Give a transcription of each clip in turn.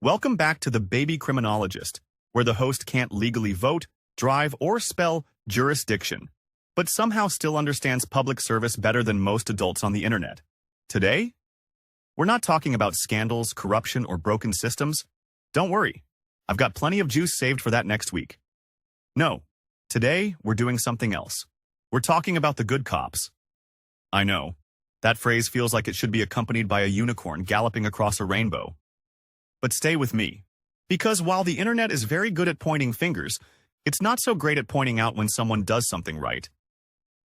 Welcome back to the Baby Criminologist, where the host can't legally vote, drive, or spell jurisdiction, but somehow still understands public service better than most adults on the internet. Today, we're not talking about scandals, corruption, or broken systems. Don't worry, I've got plenty of juice saved for that next week. No, today we're doing something else. We're talking about the good cops. I know, that phrase feels like it should be accompanied by a unicorn galloping across a rainbow. But stay with me, because while the internet is very good at pointing fingers, it's not so great at pointing out when someone does something right.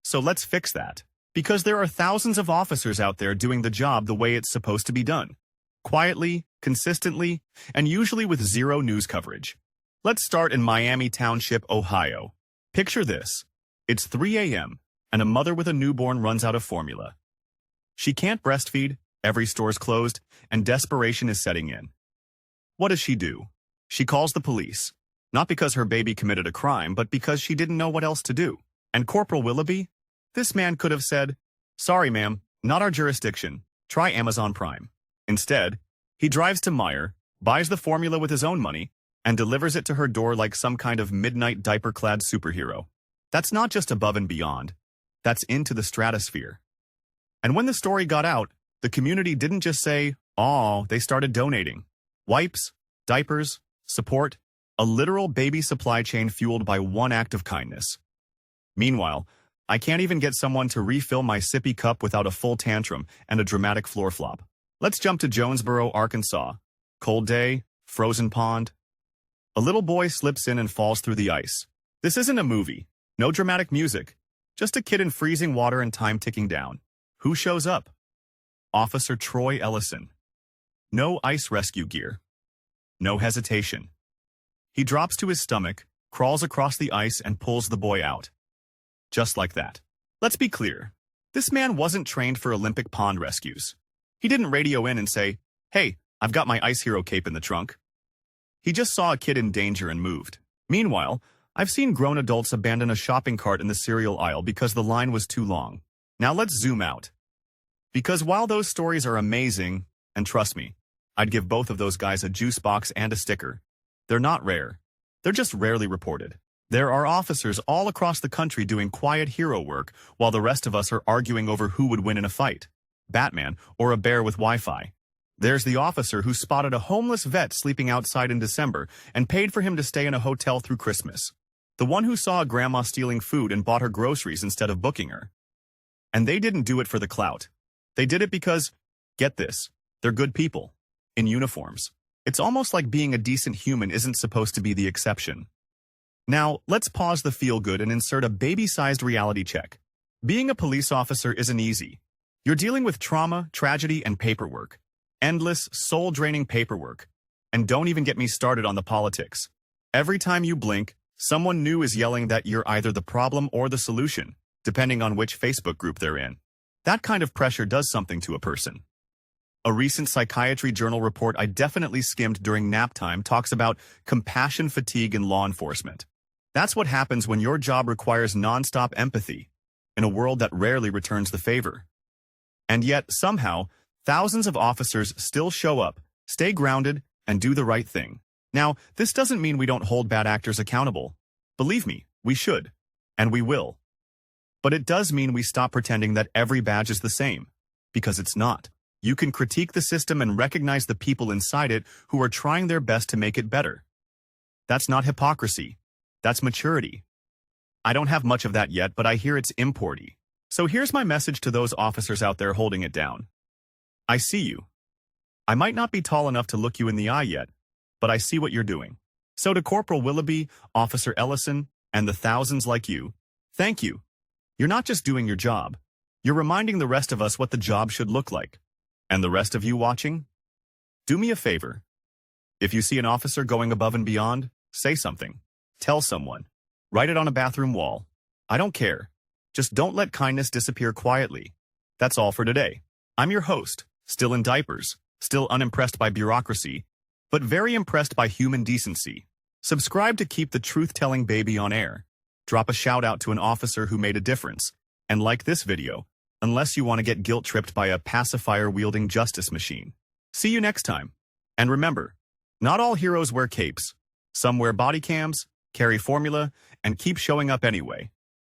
So let's fix that, because there are thousands of officers out there doing the job the way it's supposed to be done. Quietly, consistently, and usually with zero news coverage. Let's start in Miami Township, Ohio. Picture this. It's 3 a.m., and a mother with a newborn runs out of formula. She can't breastfeed, every store's closed, and desperation is setting in. What does she do? She calls the police. Not because her baby committed a crime, but because she didn't know what else to do. And Corporal Willoughby? This man could have said, "Sorry, ma'am, not our jurisdiction. Try Amazon Prime." Instead, he drives to Meijer, buys the formula with his own money, and delivers it to her door like some kind of midnight diaper-clad superhero. That's not just above and beyond. That's into the stratosphere. And when the story got out, the community didn't just say, "Aw," they started donating. Wipes, diapers, support, a literal baby supply chain fueled by one act of kindness. Meanwhile, I can't even get someone to refill my sippy cup without a full tantrum and a dramatic floor flop. Let's jump to Jonesboro, Arkansas. Cold day, frozen pond. A little boy slips in and falls through the ice. This isn't a movie. No dramatic music. Just a kid in freezing water and time ticking down. Who shows up? Officer Troy Ellison. No ice rescue gear. No hesitation. He drops to his stomach, crawls across the ice, and pulls the boy out. Just like that. Let's be clear. This man wasn't trained for Olympic pond rescues. He didn't radio in and say, "Hey, I've got my ice hero cape in the trunk." He just saw a kid in danger and moved. Meanwhile, I've seen grown adults abandon a shopping cart in the cereal aisle because the line was too long. Now let's zoom out. Because while those stories are amazing, and trust me, I'd give both of those guys a juice box and a sticker. They're not rare. They're just rarely reported. There are officers all across the country doing quiet hero work while the rest of us are arguing over who would win in a fight. Batman or a bear with Wi-Fi. There's the officer who spotted a homeless vet sleeping outside in December and paid for him to stay in a hotel through Christmas. The one who saw a grandma stealing food and bought her groceries instead of booking her. And they didn't do it for the clout. They did it because, get this, they're good people. In uniforms. It's almost like being a decent human isn't supposed to be the exception. Now, let's pause the feel-good and insert a baby-sized reality check. Being a police officer isn't easy. You're dealing with trauma, tragedy, and paperwork. Endless, soul-draining paperwork. And don't even get me started on the politics. Every time you blink, someone new is yelling that you're either the problem or the solution, depending on which Facebook group they're in. That kind of pressure does something to a person. A recent Psychiatry Journal report I definitely skimmed during nap time talks about compassion fatigue in law enforcement. That's what happens when your job requires nonstop empathy, in a world that rarely returns the favor. And yet, somehow, thousands of officers still show up, stay grounded, and do the right thing. Now, this doesn't mean we don't hold bad actors accountable. Believe me, we should. And we will. But it does mean we stop pretending that every badge is the same. Because it's not. You can critique the system and recognize the people inside it who are trying their best to make it better. That's not hypocrisy. That's maturity. I don't have much of that yet, but I hear it's importy. So here's my message to those officers out there holding it down. I see you. I might not be tall enough to look you in the eye yet, but I see what you're doing. So to Corporal Willoughby, Officer Ellison, and the thousands like you, thank you. You're not just doing your job. You're reminding the rest of us what the job should look like. And the rest of you watching? Do me a favor. If you see an officer going above and beyond, say something. Tell someone. Write it on a bathroom wall. I don't care. Just don't let kindness disappear quietly. That's all for today. I'm your host, still in diapers, still unimpressed by bureaucracy, but very impressed by human decency. Subscribe to keep the truth-telling baby on air. Drop a shout-out to an officer who made a difference. And like this video, unless you want to get guilt-tripped by a pacifier-wielding justice machine. See you next time. And remember, Not all heroes wear capes. Some wear body cams, carry formula, and keep showing up anyway.